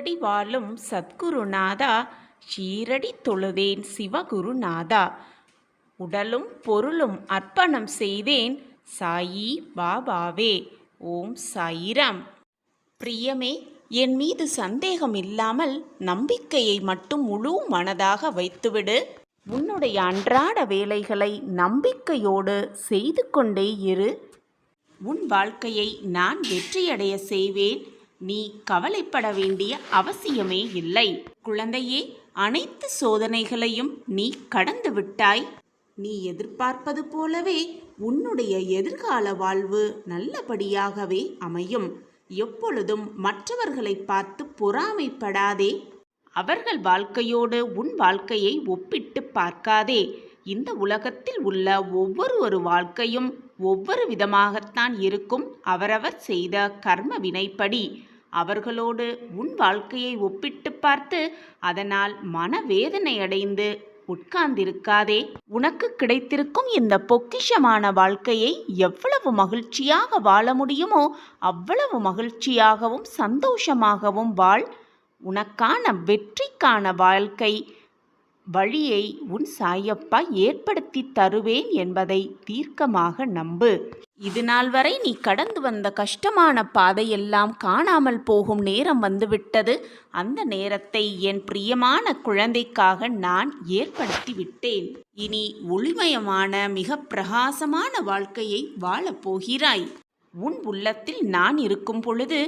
சீரடி வாழும் சத்குருநாதா, சீரடி தொழுதேன் சிவகுருநாதா. உடலும் பொருளும் அர்ப்பணம் செய்தேன் சாயி பாபாவே. ஓம் சாயிராம். பிரியமே, என் மீது சந்தேகம் இல்லாமல் நம்பிக்கையை மட்டும் முழு மனதாக வைத்துவிடு. உன்னுடைய அன்றாட வேலைகளை நம்பிக்கையோடு செய்து கொண்டே இரு. உன் வாழ்க்கையை நான் வெற்றியடைய செய்வேன். நீ கவலைப்பட வேண்டிய அவசியமே இல்லை. குழந்தையே, அனைத்து சோதனைகளையும் நீ கடந்து விட்டாய். நீ எதிர்பார்ப்பது போலவே உன்னுடைய எதிர்கால வாழ்வு நல்லபடியாகவே அமையும். எப்பொழுதும் மற்றவர்களை பார்த்து பொறாமைப்படாதே. அவர்கள் வாழ்க்கையோடு உன் வாழ்க்கையை ஒப்பிட்டு பார்க்காதே. இந்த உலகத்தில் உள்ள ஒவ்வொரு வாழ்க்கையும் ஒவ்வொரு விதமாகத்தான் இருக்கும். அவரவர் செய்த கர்ம வினைப்படி அவர்களோடு உன் வாழ்க்கையை ஒப்பிட்டு பார்த்து அதனால் மனவேதனை அடைந்து உட்கார்ந்திருக்காதே. உனக்கு கிடைத்திருக்கும் இந்த பொக்கிஷமான வாழ்க்கையை எவ்வளவு மகிழ்ச்சியாக வாழ முடியுமோ அவ்வளவு மகிழ்ச்சியாகவும் சந்தோஷமாகவும் வாழ். உனக்கான வெற்றிக்கான வாழ்க்கை வழியை உன் சாயப்பா ஏற்படுத்தி தருவேன் என்பதை தீர்க்கமாக நம்பு. இது நாள் வரை நீ கடந்து வந்த கஷ்டமான பாதையெல்லாம் காணாமல் போகும் நேரம் வந்துவிட்டது. அந்த நேரத்தை என் பிரியமான குழந்தைக்காக நான் ஏற்படுத்தி விட்டேன். இனி ஒளிமயமான மிக பிரகாசமான வாழ்க்கையை வாழப்போகிறாய். உன் உள்ளத்தில் நான் இருக்கும் பொழுது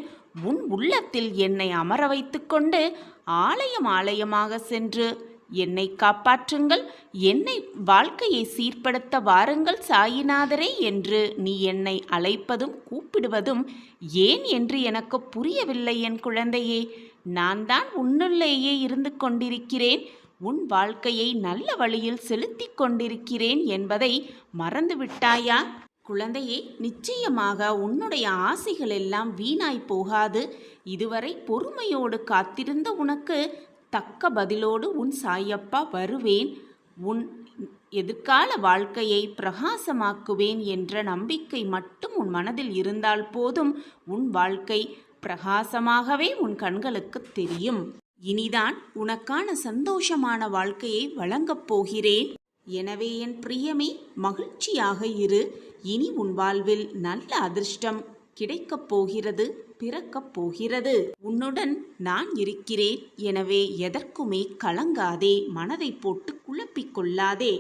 உன் உள்ளத்தில் என்னை அமர வைத்து கொண்டு ஆலயமாக சென்று என்னை காப்பாற்றுங்கள், என்னை வாழ்க்கையை சீர்படுத்த வாருங்கள் சாயிநாதரே என்று நீ என்னை அழைப்பதும் கூப்பிடுவதும் ஏன் என்று எனக்கு புரியவில்லை என் குழந்தையே. நான் தான் உன்னுள்ளேயே இருந்து கொண்டிருக்கிறேன். உன் வாழ்க்கையை நல்ல வழியில் செலுத்தி கொண்டிருக்கிறேன் என்பதை மறந்துவிட்டாயா? குழந்தையே, நிச்சயமாக உன்னுடைய ஆசைகள் எல்லாம் வீணாய் போகாது. இதுவரை பொறுமையோடு காத்திருந்த உனக்கு தக்க பதிலோடு உன் சாயப்பா வருவேன். உன் எதிர்கால வாழ்க்கையை பிரகாசமாக்குவேன் என்ற நம்பிக்கை மட்டும் உன் மனதில் இருந்தால் போதும். உன் வாழ்க்கை பிரகாசமாகவே உன் கண்களுக்கு தெரியும். இனிதான் உனக்கான சந்தோஷமான வாழ்க்கையை வழங்கப் போகிறேன். எனவே என் பிரியமே, மகிழ்ச்சியாக இரு. இனி உன் வாழ்வில் நல்ல அதிர்ஷ்டம் கிடைக்கப் போகிறது, பிறக்கப் போகிறது. உன்னுடன் நான் இருக்கிறேன். எனவே எதற்குமே கலங்காதே, மனதை போட்டு குழப்பிக் கொள்ளாதே.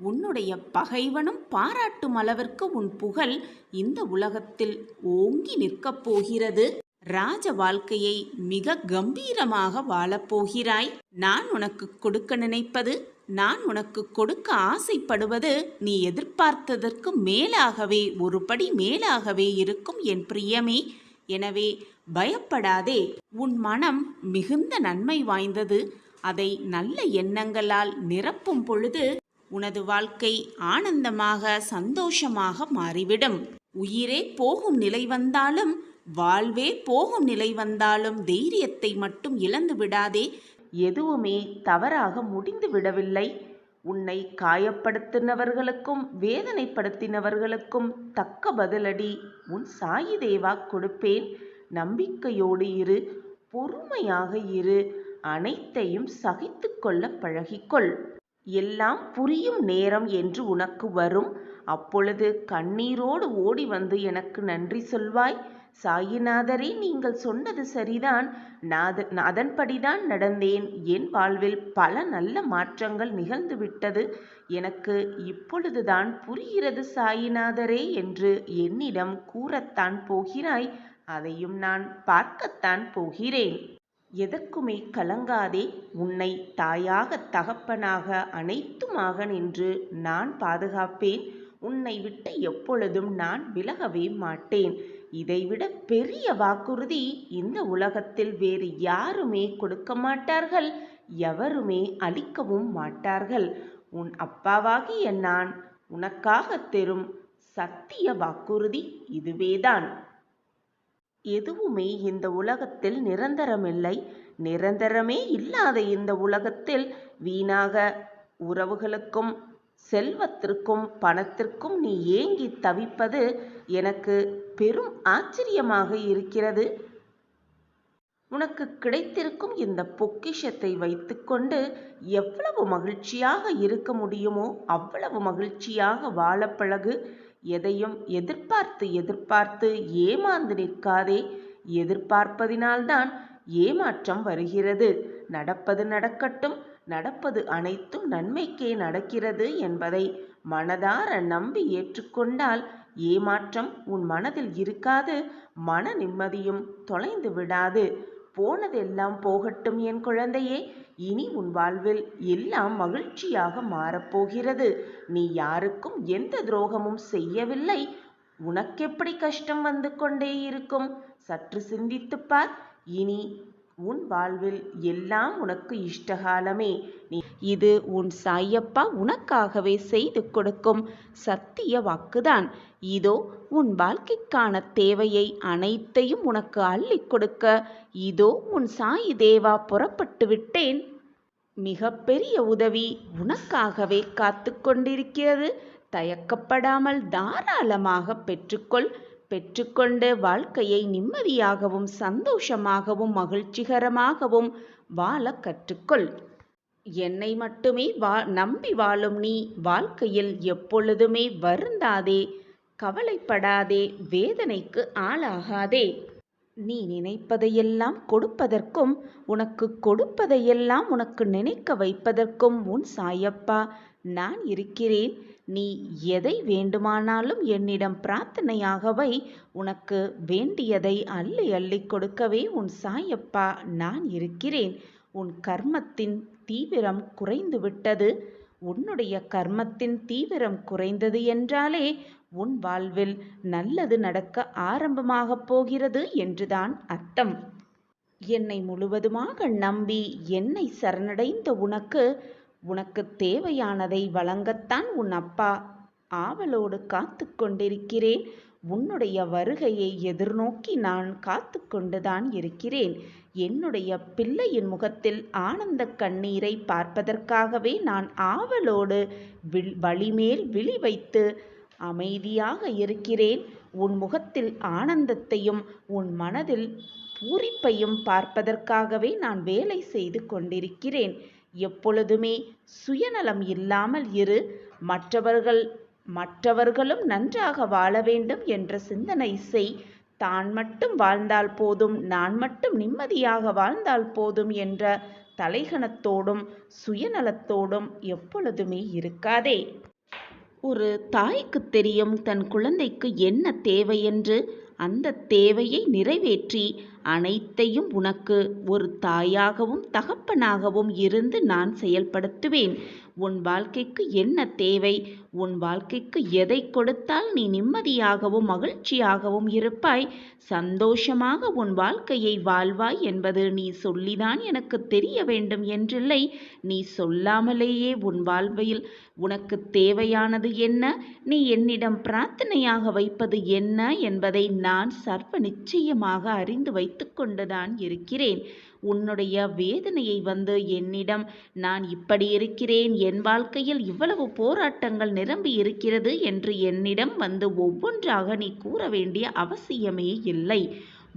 உன்னுடைய பகைவனும் பாராட்டும் அளவிற்கு உன் புகழ் இந்த உலகத்தில் ஓங்கி நிற்கப் போகிறது. ராஜ வாழ்க்கையை மிக கம்பீரமாக வாழப்போகிறாய். நான் உனக்கு கொடுக்க நினைப்பது, நான் உனக்கு கொடுக்க ஆசைப்படுவது நீ எதிர்பார்த்ததற்கு மேலாகவே, ஒரு படி மேலாகவே இருக்கும் என் பிரியமே. எனவே பயப்படாதே. உன் மனம் மிகுந்த நன்மை வாய்ந்தது. அதை நல்ல எண்ணங்களால் நிரப்பும் பொழுது உனது வாழ்க்கை ஆனந்தமாக சந்தோஷமாக மாறிவிடும். உயிரே போகும் நிலை வந்தாலும், வாழ்வே போகும் நிலை வந்தாலும் தைரியத்தை மட்டும் இழந்து விடாதே. எதுவுமே தவறாக முடிந்து விடவில்லை. உன்னை காயப்படுத்தினவர்களுக்கும் வேதனைப்படுத்தினவர்களுக்கும் தக்க பதிலடி உன் சாயி தேவா கொடுப்பேன். நம்பிக்கையோடு இரு, பொறுமையாக இரு, அனைத்தையும் சகித்து கொள்ள பழகிக்கொள். எல்லாம் புரியும் நேரம் என்று உனக்கு வரும். அப்பொழுது கண்ணீரோடு ஓடி வந்து எனக்கு நன்றி சொல்வாய். சாயிநாதரே, நீங்கள் சொன்னது சரிதான், அதன்படிதான் நடந்தேன். என் வாழ்வில் பல நல்ல மாற்றங்கள் நிகழ்ந்துவிட்டது. எனக்கு இப்பொழுதுதான் புரிகிறது சாயிநாதரே என்று என்னிடம் கூறத்தான் போகிறாய். அதையும் நான் பார்க்கத்தான் போகிறேன். எதற்குமே கலங்காதே. உன்னை தாயாக தகப்பனாக அனைத்துமாக நின்று நான் பாதுகாப்பேன். உன்னை விட்டு எப்பொழுதும் நான் விலகவே மாட்டேன். இதைவிட பெரிய வாக்குறுதி இந்த உலகத்தில் வேறு யாருமே கொடுக்க மாட்டார்கள், எவருமே அளிக்கவும் மாட்டார்கள். உன் அப்பாவாகிய நான் உனக்காக தரும் சத்திய வாக்குறுதி இதுவேதான். எதுவுமே இந்த உலகத்தில் நிரந்தரமில்லை. நிரந்தரமே இல்லாத இந்த உலகத்தில் வீணாக உறவுகளுக்கும் செல்வத்திற்கும் பணத்திற்கும் நீ ஏங்கி தவிப்பது எனக்கு பெரும் ஆச்சரியமாக இருக்கிறது. உனக்கு கிடைத்திருக்கும் இந்த பொக்கிஷத்தை வைத்துக்கொண்டு எவ்வளவு மகிழ்ச்சியாக இருக்க முடியுமோ அவ்வளவு மகிழ்ச்சியாக வாழ பழகு. எதையும் எதிர்பார்த்து எதிர்பார்த்து ஏமாந்து நிற்காதே. எதிர்பார்ப்பதினால்தான் ஏமாற்றம் வருகிறது. நடப்பது நடக்கட்டும், நடப்பது அனைத்தும் நன்மைக்கே நடக்கிறது என்பதை மனதார நம்பி ஏற்றுக்கொண்டால் ஏமாற்றம் உன் மனதில் இருக்காது, மன நிம்மதியும் தொலைந்து விடாது. போனதெல்லாம் போகட்டும் என் குழந்தையே. இனி உன் வாழ்வில் எல்லாம் மகிழ்ச்சியாக மாறப்போகிறது. நீ யாருக்கும் எந்த துரோகமும் செய்யவில்லை. உனக்கெப்படி கஷ்டம் வந்து கொண்டே இருக்கும்? சற்று சிந்தித்துப் பார். இனி உன் வாழ்வில் எல்லாம் உனக்கு இஷ்டகாலமே. இது உன் சாயப்பா உனக்காகவே செய்து கொடுக்கும் சத்திய வாக்குதான். இதோ உன் வாழ்க்கைக்கான தேவையை அனைத்தையும் உனக்கு அள்ளி கொடுக்க இதோ உன் சாயி தேவா புறப்பட்டு விட்டேன். மிகப்பெரிய உதவி உனக்காகவே காத்து கொண்டிருக்கிறது. தயக்கப்படாமல் தாராளமாக பெற்றுக்கொள். பெற்றுக்கொண்டு வாழ்க்கையை நிம்மதியாகவும் சந்தோஷமாகவும் மகிழ்ச்சிகரமாகவும் வாழ கற்றுக்கொள். என்னை மட்டுமே நம்பி வாழும் நீ வாழ்க்கையில் எப்பொழுதுமே வருந்தாதே, கவலைப்படாதே, வேதனைக்கு ஆளாகாதே. நீ நினைப்பதையெல்லாம் கொடுப்பதற்கும் உனக்கு கொடுப்பதையெல்லாம் உனக்கு நினைக்க வைப்பதற்கும் உன் சாயப்பா நான் இருக்கிறேன். நீ எதை வேண்டுமானாலும் என்னிடம் பிரார்த்தனையாக வை. உனக்கு வேண்டியதை அள்ளி அள்ளி கொடுக்கவே உன் சாயப்பா நான் இருக்கிறேன். உன் கர்மத்தின் தீவிரம் குறைந்து விட்டது. உன்னுடைய கர்மத்தின் தீவிரம் குறைந்தது என்றாலே உன் வாழ்வில் நல்லது நடக்க ஆரம்பமாகப் போகிறது என்றுதான் அர்த்தம். என்னை முழுவதுமாக நம்பி என்னை சரணடைந்த உனக்கு தேவையானதை வழங்கத்தான் உன் அப்பா ஆவலோடு காத்து கொண்டிருக்கிறேன். உன்னுடைய வருகையை எதிர்நோக்கி நான் காத்து கொண்டுதான் இருக்கிறேன். என்னுடைய பிள்ளையின் முகத்தில் ஆனந்த கண்ணீரை பார்ப்பதற்காகவே நான் ஆவலோடு வழிமேல் விழி வைத்து அமைதியாக இருக்கிறேன். உன் முகத்தில் ஆனந்தத்தையும் உன் மனதில் பூரிப்பையும் பார்ப்பதற்காகவே நான் வேலை செய்து கொண்டிருக்கிறேன். எப்பொழுதுமே சுயநலம் இல்லாமல் இரு. மற்றவர்களும் நன்றாக வாழ வேண்டும் என்ற சிந்தனை செய். தான் மட்டும் வாழ்ந்தால் போதும், நான் மட்டும் நிம்மதியாக வாழ்ந்தால் போதும் என்ற தலைகணத்தோடும் சுயநலத்தோடும் எப்பொழுதுமே இருக்காதே. ஒரு தாய்க்கு தெரியும் தன் குழந்தைக்கு என்ன தேவை என்று. அந்த தேவையை நிறைவேற்றி அனைத்தையும் உனக்கு ஒரு தாயாகவும் தகப்பனாகவும் இருந்து நான் செயல்படுத்துவேன். உன் வாழ்க்கைக்கு என்ன தேவை, உன் வாழ்க்கைக்கு எதை கொடுத்தால் நீ நிம்மதியாகவும் மகிழ்ச்சியாகவும் இருப்பாய், சந்தோஷமாக உன் வாழ்க்கையை வாழ்வாய் என்பது நீ சொல்லிதான் எனக்கு தெரிய வேண்டும் என்றில்லை. நீ சொல்லாமலேயே உன் வாழ்வில் உனக்கு தேவையானது என்ன, நீ என்னிடம் பிரார்த்தனையாக வைப்பது என்ன என்பதை நான் சர்வ நிச்சயமாக அறிந்து வைத்து கொண்டுதான் இருக்கிறேன். உன்னுடைய வேதனையை வந்து என்னிடம் நான் இப்படி இருக்கிறேன், என் வாழ்க்கையில் இவ்வளவு போராட்டங்கள் நிரம்பி இருக்கிறது என்று என்னிடம் வந்து ஒவ்வொன்றாக நீ கூற வேண்டிய அவசியமே இல்லை.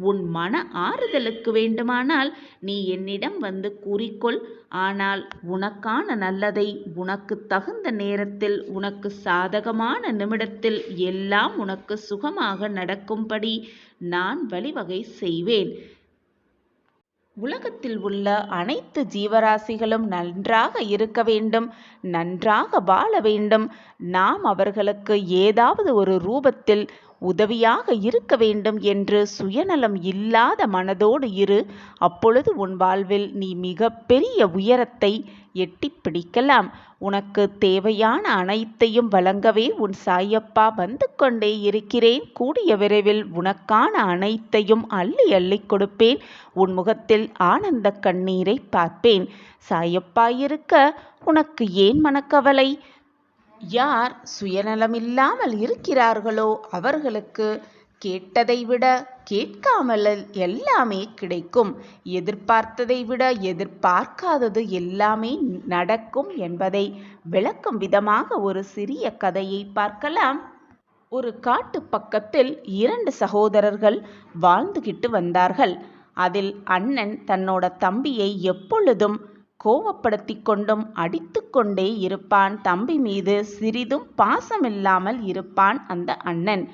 உன் மன ஆறுதலுக்கு வேண்டுமானால் நீ என்னிடம் வந்து கூறிக்கொள். ஆனால் உனக்கான நல்லதை உனக்கு தகுந்த நேரத்தில், உனக்கு சாதகமான நிமிடத்தில் எல்லாம் உனக்கு சுகமாக நடக்கும்படி நான் வழிவகை செய்வேன். உலகத்தில் உள்ள அனைத்து ஜீவராசிகளும் நன்றாக இருக்க வேண்டும், நன்றாக வாழ வேண்டும். நாம் அவர்களுக்கு ஏதாவது ஒரு ரூபத்தில் உதவியாக இருக்க வேண்டும் என்று சுயநலம் இல்லாத மனதோடு இரு. அப்பொழுது உன் வாழ்வில் நீ மிக பெரிய உயரத்தை எட்டி பிடிக்கலாம். உனக்கு தேவையான அனைத்தையும் வழங்கவே உன் சாயப்பா வந்து கொண்டே இருக்கிறேன். கூடிய விரைவில் உனக்கான அனைத்தையும் அள்ளி அள்ளி கொடுப்பேன். உன் முகத்தில் ஆனந்த கண்ணீரை பார்ப்பேன். சாயப்பா இருக்க உனக்கு ஏன் மனக்கவலை? யார் சுயநலமில்லாமல் இருக்கிறார்களோ அவர்களுக்கு கேட்டதை விட கேட்காமல் எல்லாமே கிடைக்கும். எதிர்பார்த்ததை விட எதிர்பார்க்காதது எல்லாமே நடக்கும் என்பதை விளக்கும் விதமாக ஒரு சிறிய கதையை பார்க்கலாம். ஒரு காட்டு பக்கத்தில் 2 சகோதரர்கள் வாழ்ந்துகிட்டு வந்தார்கள். அதில் அண்ணன் தன்னோட தம்பியை எப்பொழுதும் கோவப்படுத்தி கொண்டும் அடித்து கொண்டே இருப்பான். தம்பி மீது சிறிதும் பாசமில்லாமல் இருப்பான் அந்த அண்ணன்.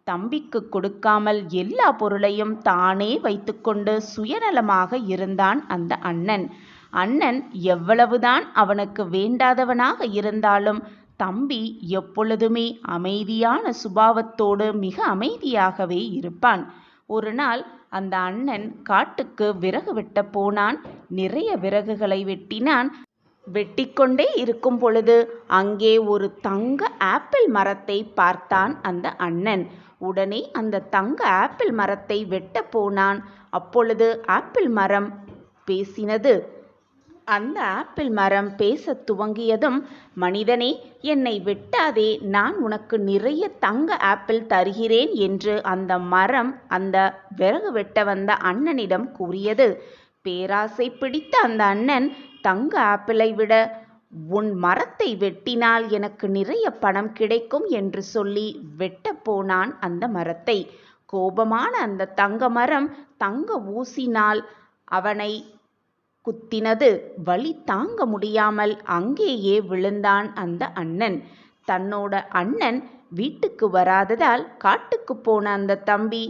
தம்பிக்கு கொடுக்காமல் எல்லா பொருளையும் தானே வைத்துக்கொண்டு சுயநலமாக இருந்தான் அந்த அண்ணன். அண்ணன் எவ்வளவுதான் அவனுக்கு வேண்டாதவனாக இருந்தாலும் தம்பி எப்பொழுதுமே அமைதியான சுபாவத்தோடு மிக அமைதியாகவே இருப்பான். ஒரு நாள் அந்த அண்ணன் காட்டுக்கு விறகு வெட்ட போனான். நிறைய விறகுகளை வெட்டினான். வெட்டிக்கொண்டே இருக்கும் பொழுது அங்கே ஒரு தங்க ஆப்பிள் மரத்தை பார்த்தான் அந்த அண்ணன். உடனே அந்த தங்க ஆப்பிள் மரத்தை வெட்ட போனான். அப்பொழுது ஆப்பிள் மரம் பேசினது. அந்த ஆப்பிள் மரம் பேசத் துவங்கியதும், மனிதனே, என்னை வெட்டாதே, நான் உனக்கு நிறைய தங்க ஆப்பிள் தருகிறேன் என்று அந்த மரம் அந்த விறகு வெட்ட வந்த அண்ணனிடம் கூறியது. பேராசை பிடித்த அந்த அண்ணன், தங்க ஆப்பிளை விட உன் மரத்தை வெட்டினால் எனக்கு நிறைய பணம் கிடைக்கும் என்று சொல்லி வெட்ட போனான் அந்த மரத்தை. கோபமான அந்த தங்க மரம் தங்க ஊசினால் அவனை குத்தினது. வலி தாங்க முடியாமல் அங்கேயே விழுந்தான் அந்த அண்ணன். தன்னோட அண்ணன் வீட்டுக்கு வராததால் காட்டுக்கு போன அந்த தம்பி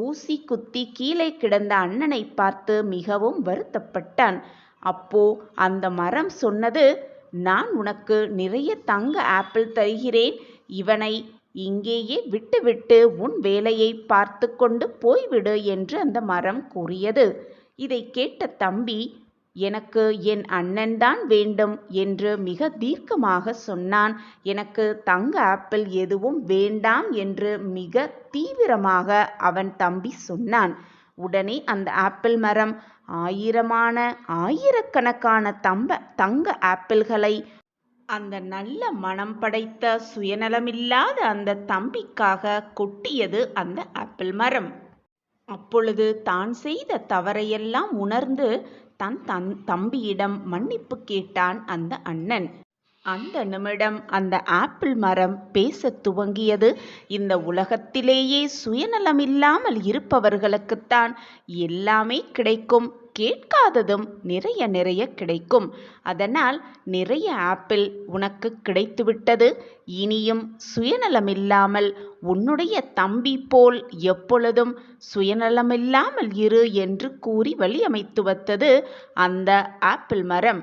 ஊசி குத்தி கீழே கிடந்த அண்ணனை பார்த்து மிகவும் வருத்தப்பட்டான். அப்போ அந்த மரம் சொன்னது, நான் உனக்கு நிறைய தங்க ஆப்பிள் தருகிறேன், இவனை இங்கேயே விட்டுவிட்டு உன் வேலையை பார்த்து கொண்டு போய்விடு என்று அந்த மரம் கூறியது. இதை கேட்ட தம்பி, எனக்கு என் அண்ணன்தான் வேண்டும் என்று மிக தீர்க்கமாக சொன்னான். எனக்கு தங்க ஆப்பிள் எதுவும் வேண்டாம் என்று மிக தீவிரமாக அவன் தம்பி சொன்னான். உடனே அந்த ஆப்பிள் மரம் ஆயிரக்கணக்கான தங்க ஆப்பிள்களை அந்த நல்ல மனம் படைத்த சுயநலமில்லாத அந்த தம்பிக்காக கொட்டியது அந்த ஆப்பிள் மரம். அப்பொழுது தான் செய்த தவறையெல்லாம் உணர்ந்து தன் தம்பியிடம் மன்னிப்பு கேட்டான் அந்த அண்ணன். அந்த நிமிடம் அந்த ஆப்பிள் மரம் பேசத் துவங்கியது. இந்த உலகத்திலேயே சுயநலமில்லாமல் இருப்பவர்களுக்குத்தான் எல்லாமே கிடைக்கும், கேட்காததும் நிறைய நிறைய கிடைக்கும். அதனால் நிறைய ஆப்பிள் உனக்கு கிடைத்துவிட்டது. இனியும் சுயநலமில்லாமல் உன்னுடைய தம்பி போல் எப்பொழுதும் சுயநலமில்லாமல் இரு என்று கூறி வழியமைத்து வைத்தது அந்த ஆப்பிள் மரம்.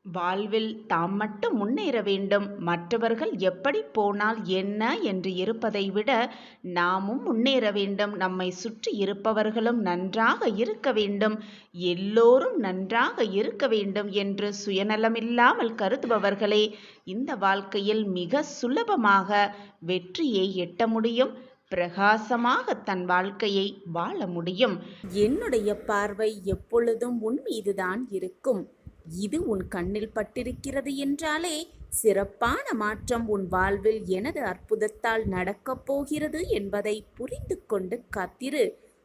வாழ்வில் தாம் மட்டும் முன்னேற வேண்டும், மற்றவர்கள் எப்படி போனால் என்ன என்று இருப்பதை விட நாமும் முன்னேற வேண்டும், நம்மை சுற்றி இருப்பவர்களும் நன்றாக இருக்க வேண்டும், எல்லோரும் நன்றாக இருக்க வேண்டும் என்று சுயநலமில்லாமல் கருதுபவர்களே இந்த வாழ்க்கையில் மிக சுலபமாக வெற்றியை எட்ட முடியும், பிரகாசமாக தன் வாழ்க்கையை வாழ முடியும். என்னுடைய பார்வை எப்பொழுதும் உன் மீதுதான் இருக்கும். இது உன் கண்ணில் பட்டிருக்கிறது என்றாலே சிறப்பான மாற்றம் உன் வாழ்வில் எனது அற்புதத்தால் நடக்கப் போகிறது என்பதை புரிந்து கொண்டு காத்திரு.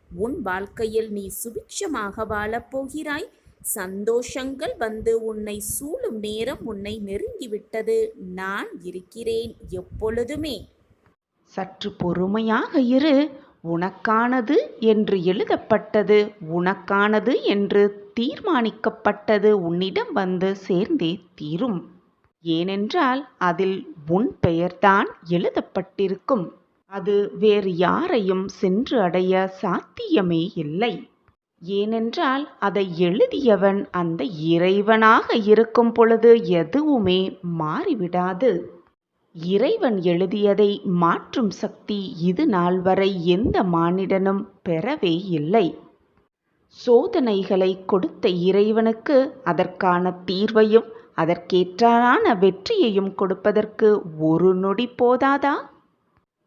உன் வாழ்க்கையில் நீ சுபிட்சமாக வாழப் போகிறாய். சந்தோஷங்கள் வந்து உன்னை சூழும் நேரம் உன்னை நெருங்கிவிட்டது. நான் இருக்கிறேன் எப்பொழுதுமே. சற்று பொறுமையாக இரு. உனக்கானது என்று எழுதப்பட்டது, உனக்கானது என்று தீர்மானிக்கப்பட்டது உன்னிடம் வந்து சேர்ந்தே தீரும். ஏனென்றால் அதில் உன் பெயர்தான் எழுதப்பட்டிருக்கும். அது வேறு யாரையும் சென்று அடைய சாத்தியமே இல்லை. ஏனென்றால் அதை எழுதியவன் அந்த இறைவனாக இருக்கும் பொழுது எதுவுமே மாறிவிடாது. இறைவன் எழுதியதை மாற்றும் சக்தி இது நாள் வரை எந்த மானிடனும் பெறவே இல்லை. சோதனைகளை கொடுத்த இறைவனுக்கு அதற்கான தீர்வையும் அதற்கேற்றான வெற்றியையும் கொடுப்பதற்கு ஒரு நொடி போதாதா?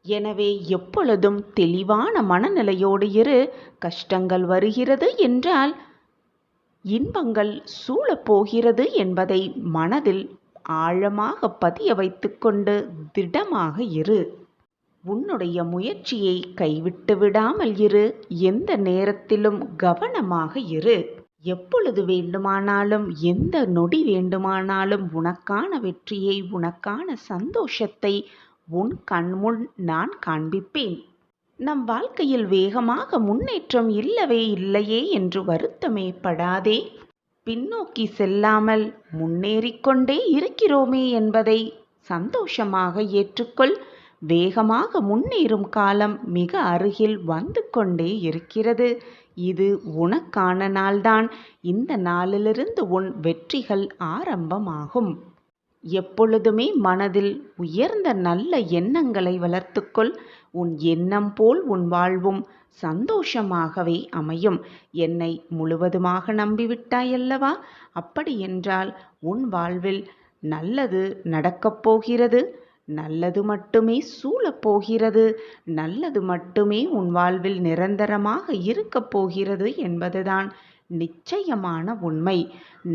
எனவே எப்பொழுதும் தெளிவான மனநிலையோடு இரு. கஷ்டங்கள் வருகிறது என்றால் இன்பங்கள் சூழப்போகிறது என்பதை மனதில் ஆழமாக பதிய வைத்துக்கொண்டு திடமாக இரு. உன்னுடைய முயற்சியை கைவிட்டு விடாமல் இரு. எந்த நேரத்திலும் கவனமாக இரு. எப்பொழுது வேண்டுமானாலும் எந்த நொடி வேண்டுமானாலும் உனக்கான வெற்றியை, உனக்கான சந்தோஷத்தை உன் கண்முன் நான் காண்பிப்பேன். நம் வாழ்க்கையில் வேகமாக முன்னேற்றம் இல்லவே இல்லையே என்று வருத்தமே படாதே. பின்னோக்கி செல்லாமல் முன்னேறிக்கொண்டே இருக்கிறோமே என்பதை சந்தோஷமாக ஏற்றுக்கொள். வேகமாக முன்னேறும் காலம் மிக அருகில் வந்து கொண்டே இருக்கிறது. இது உனக்கான நாள்தான். இந்த நாளிலிருந்து உன் வெற்றிகள் ஆரம்பமாகும். எப்பொழுதுமே மனதில் உயர்ந்த நல்ல எண்ணங்களை வளர்த்துக்கொள். உன் எண்ணம் போல் உன் வாழ்வும் சந்தோஷமாகவே அமையும். என்னை முழுவதுமாக நம்பிவிட்டாயல்லவா? அப்படியென்றால் உன் வாழ்வில் நல்லது நடக்கப் போகிறது. நல்லது மட்டுமே சூழப் போகிறது. நல்லது மட்டுமே உன் வாழ்வில் நிரந்தரமாக இருக்கப் போகிறது என்பதுதான் நிச்சயமான உண்மை.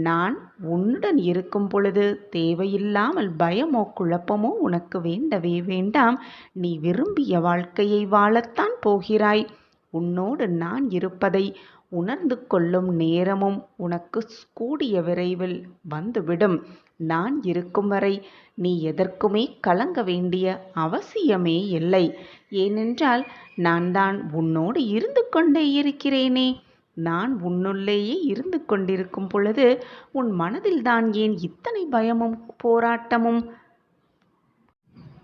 நான் உன்னுடன் இருக்கும் பொழுது தேவையில்லாமல் பயமோ குழப்பமோ உனக்கு வேண்டவே வேண்டாம். நீ விரும்பிய வாழ்க்கையை வாழத்தான் போகிறாய். உன்னோடு நான் இருப்பதை உணர்ந்து கொள்ளும் நேரமும் உனக்கு கூடிய விரைவில் வந்துவிடும். நான் இருக்கும் வரை நீ எதற்குமே கலங்க வேண்டிய அவசியமே இல்லை. ஏனென்றால் நான் தான் உன்னோடு இருந்து கொண்டே இருக்கிறேனே. நான் உன்னுள்ளேயே இருந்து கொண்டிருக்கும் பொழுது உன் மனதில்தான் ஏன் இத்தனை பயமும் போராட்டமும்?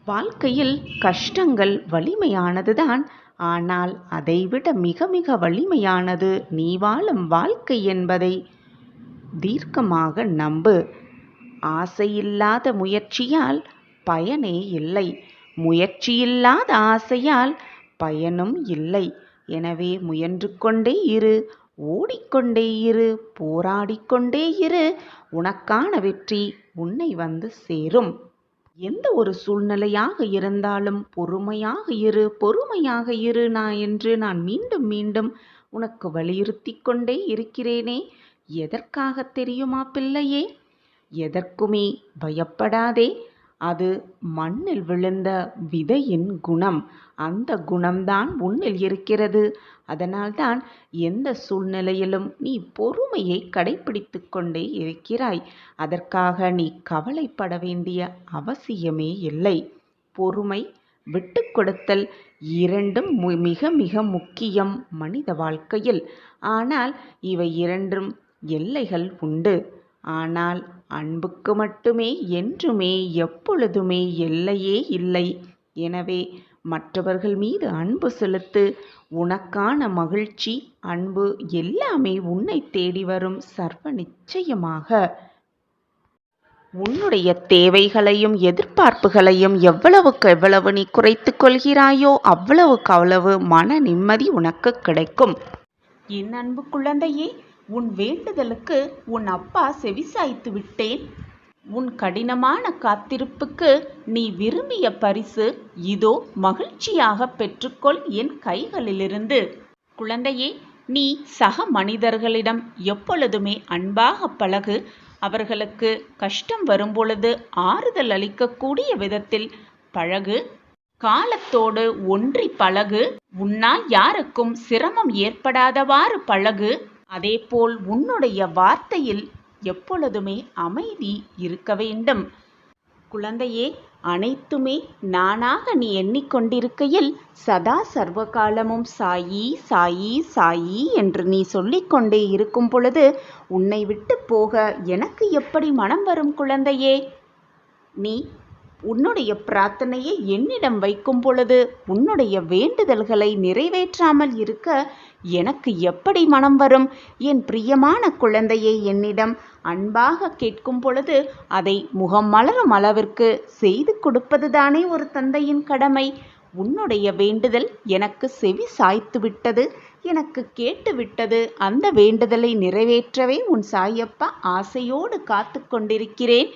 வாழ்க்கையில் கஷ்டங்கள் வலிமையானதுதான். ஆனால் அதைவிட மிக மிக வலிமையானது நீ வாழும் வாழ்க்கை என்பதை தீர்க்கமாக நம்பு. ஆசையில்லாத முயற்சியால் பயனே இல்லை. முயற்சியில்லாத ஆசையால் பயனும் இல்லை. எனவே முயன்று கொண்டே இரு, ஓடிக்கொண்டே இரு, போராடிக்கொண்டே இரு. உனக்கான வெற்றி உன்னை வந்து சேரும். எந்த ஒரு சூழ்நிலையாக இருந்தாலும் பொறுமையாக இரு, பொறுமையாக இரு என்று நான் மீண்டும் மீண்டும் உனக்கு வலியுறுத்தி கொண்டே இருக்கிறேனே. எதற்காக தெரியுமா பிள்ளையே? எதற்குமே பயப்படாதே. அது மண்ணில் விழுந்த விதையின் குணம். அந்த குணம்தான் உன்னில் இருக்கிறது. அதனால்தான் எந்த சூழ்நிலையிலும் நீ பொறுமையை கடைப்பிடித்து கொண்டே இருக்கிறாய். அதற்காக நீ கவலைப்பட வேண்டிய அவசியமே இல்லை. பொறுமை, விட்டு கொடுத்தல் இரண்டும் மிக மிக முக்கியம் மனித வாழ்க்கையில். ஆனால் இவை இரண்டும் எல்லைகள் உண்டு. ஆனால் அன்புக்கு மட்டுமே என்றுமே எப்பொழுதுமே எல்லையே இல்லை. எனவே மற்றவர்கள் மீது அன்பு செலுத்து. உனக்கான மகிழ்ச்சி, அன்பு எல்லாமே உன்னை தேடி வரும் சர்வ நிச்சயமாக. உன்னுடைய தேவைகளையும் எதிர்பார்ப்புகளையும் எவ்வளவுக்கு எவ்வளவு நீ குறைத்து கொள்கிறாயோ அவ்வளவுக்கு அவ்வளவு மன நிம்மதி உனக்கு கிடைக்கும். என் அன்பு குழந்தையே, உன் வேண்டுதலுக்கு உன் அப்பா செவிசாய்த்து விட்டேன். உன் கடினமான காத்திருப்புக்கு நீ விரும்பிய பரிசு இதோ மகிழ்ச்சியாக பெற்றுக்கொள் என் கைகளிலிருந்து. குழந்தையே, நீ சக மனிதர்களிடம் எப்பொழுதுமே அன்பாக பழகு. அவர்களுக்கு கஷ்டம் வரும்பொழுது ஆறுதல் அளிக்கக்கூடிய விதத்தில் பழகு. காலத்தோடு ஒன்றி பழகு. உன்னால் யாருக்கும் சிரமம் ஏற்படாதவாறு பழகு. அதேபோல் உன்னுடைய வார்த்தையில் எப்பொழுதுமே அமைதி இருக்க வேண்டும். குழந்தையே, அனைத்துமே நானாக நீ எண்ணிக்கொண்டிருக்கையில் சதா சர்வகாலமும் சாயி சாயி சாயி என்று நீ சொல்லிக்கொண்டே இருக்கும் பொழுது உன்னை விட்டு போக எனக்கு எப்படி மனம் வரும் குழந்தையே? நீ உன்னுடைய பிரார்த்தனையை என்னிடம் வைக்கும் பொழுது உன்னுடைய வேண்டுதல்களை நிறைவேற்றாமல் இருக்க எனக்கு எப்படி மனம் வரும்? என் பிரியமான குழந்தையை என்னிடம் அன்பாக கேட்கும் பொழுது அதை முகம் மலரும் அளவிற்கு செய்து கொடுப்பதுதானே ஒரு தந்தையின் கடமை. உன்னுடைய வேண்டுதல் எனக்கு செவி சாய்த்து விட்டது, எனக்கு கேட்டு விட்டது. அந்த வேண்டுதலை நிறைவேற்றவே உன் சாயப்பா ஆசையோடு காத்து கொண்டிருக்கிறேன்.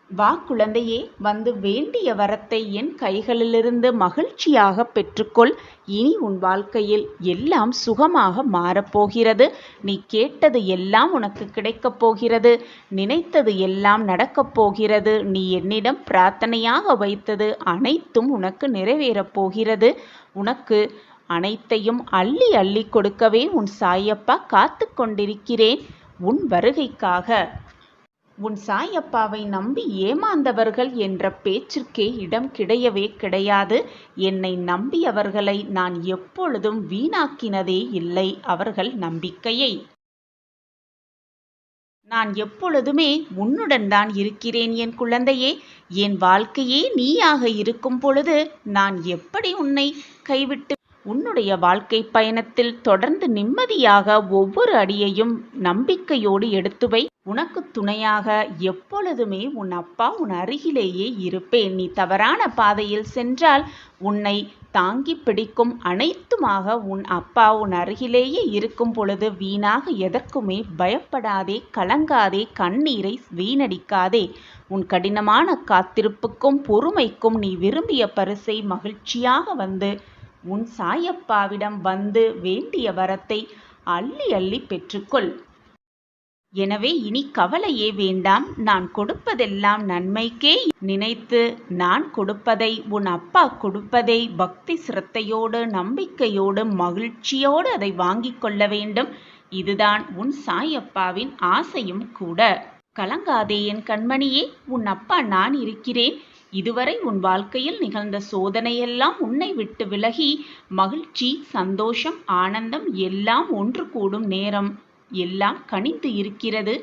வா குழந்தையே, வந்து வேண்டிய வரத்தை என் கைகளிலிருந்து மகிழ்ச்சியாக பெற்றுக்கொள். இனி உன் வாழ்க்கையில் எல்லாம் சுகமாக மாறப்போகிறது. நீ கேட்டது எல்லாம் உனக்கு கிடைக்கப் போகிறது. நினைத்தது எல்லாம் நடக்கப் போகிறது. நீ என்னிடம் பிரார்த்தனையாக வைத்தது அனைத்தும் உனக்கு நிறைவேறப் போகிறது. உனக்கு அனைத்தையும் அள்ளி அள்ளி கொடுக்கவே உன் சாயப்பா காத்து கொண்டிருக்கிறேன் உன் வருகைக்காக. உன் சாயப்பாவை நம்பி ஏமாந்தவர்கள் என்ற பேச்சிற்கே இடம் கிடையவே கிடையாது. என்னை நம்பியவர்களை நான் எப்பொழுதும் வீணாக்கினதே இல்லை அவர்கள் நம்பிக்கையை. நான் எப்பொழுதுமே உன்னுடன் தான் இருக்கிறேன் என் குழந்தையே. என் வாழ்க்கையே நீயாக இருக்கும் பொழுது நான் எப்படி உன்னை கைவிட்டு உன்னுடைய வாழ்க்கை பயணத்தில் தொடர்ந்து நிம்மதியாக ஒவ்வொரு அடியையும் நம்பிக்கையோடு எடுத்து வை. உனக்கு துணையாக எப்பொழுதுமே உன் அப்பா உன் அருகிலேயே இருப்பேன். நீ தவறான பாதையில் சென்றால் உன்னை தாங்கி பிடிக்கும் அனைத்துமாக உன் அப்பா உன் அருகிலேயே இருக்கும் பொழுது வீணாக எதற்குமே பயப்படாதே, கலங்காதே, கண்ணீரை வீணடிக்காதே. உன் கடினமான காத்திருப்புக்கும் பொறுமைக்கும் நீ விரும்பிய பரிசை மகிழ்ச்சியாக வந்து உன் சாயப்பாவிடம் வந்து வேண்டிய வரத்தை அள்ளி அள்ளி பெற்றுக்கொள். எனவே இனி கவலையே வேண்டாம். நான் கொடுப்பதெல்லாம் நன்மைக்கே நினைத்து நான் கொடுப்பதை உன் அப்பா கொடுப்பதை பக்தி சிரத்தையோடு நம்பிக்கையோடு மகிழ்ச்சியோடு அதை வாங்கிக் கொள்ள வேண்டும். இதுதான் உன் சாயப்பாவின் ஆசையும் கூட. கலங்காதே என் கண்மணியே, உன் அப்பா நான் இருக்கிறேன். இதுவரை உன் வாழ்க்கையில் நிகழ்ந்த சோதனையெல்லாம் உன்னை விட்டு விலகி மகிழ்ச்சி, சந்தோஷம், ஆனந்தம் எல்லாம் ஒன்று கூடும் நேரம் எல்லாம் கனிந்து இருக்கிறது.